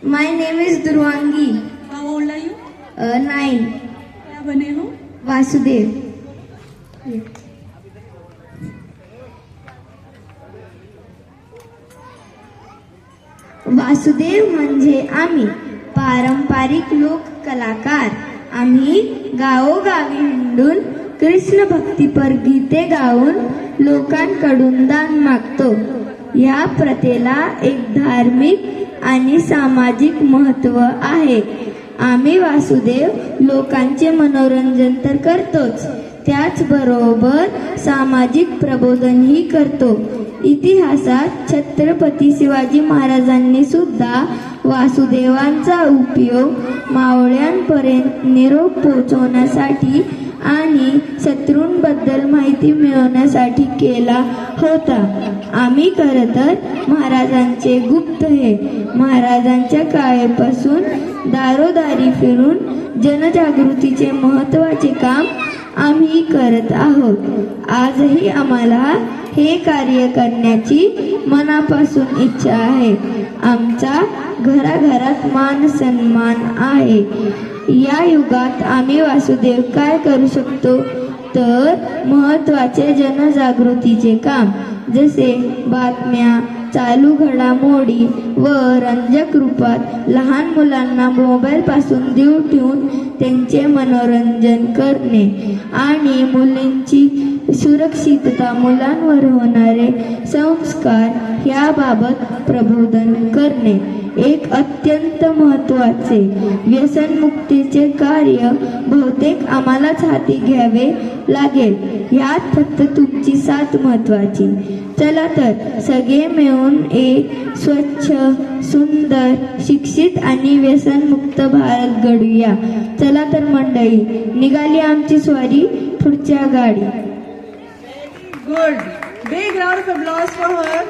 My name is Durwangi. How old are you? 9. क्या बने हो? वासुदेव. वासुदेव म्हणजे आम्ही पारंपरिक लोक कलाकार. आम्ही गावोगावी हिंडून कृष्ण भक्तीपर गीते गाऊन लोकांकडून दान मागतो. या प्रथेला एक धार्मिक आणि सामाजिक महत्त्व आहे. आम्ही वासुदेव लोकांचे मनोरंजन तर करतोच, त्याचबरोबर सामाजिक प्रबोधनही करतो. इतिहासात छत्रपती शिवाजी महाराजांनी सुद्धा वासुदेवांचा उपयोग मावळ्यांपर्यंत निरोप पोहोचवण्यासाठी आणि शत्रूंबद्दल माहिती मिळवण्यासाठी केला होता. आम्ही खरं तर महाराजांचे गुप्त हे. महाराजांच्या काळापासून दारोदारी फिरून जनजागृतीचे महत्त्वाचे काम आम्ही करत आहोत. आजही आम्हाला हे कार्य करण्याची मनापासून इच्छा आहे. आमचा घराघरात मान सन्मान आहे. या युगात आम्ही वासुदेव काय करू शकतो तर महत्त्वाचे जनजागृतीचे काम, जसे बातम्या, चालू घडामोडी व रंजक रूपात लहान मुलांना मोबाईल पासून दूर ठेवून त्यांचे मनोरंजन करणे आणि मुलींची सुरक्षितता, मुलांवर होणारे संस्कार याबाबत प्रबोधन करणे. एक अत्यंत महत्त्वाचे व्यसनमुक्तीचे कार्य बहुतेक आम्हालाच हाती घ्यावे लागेल. यात फक्त तुमची साथ महत्त्वाची. चला तर सगळे मिळून एक स्वच्छ, सुंदर, शिक्षित आणि व्यसनमुक्त भारत घडूया. चला तर मंडळी, निघाली आमची स्वारी, पुढच्या गाडी. Good. Big round of applause for her.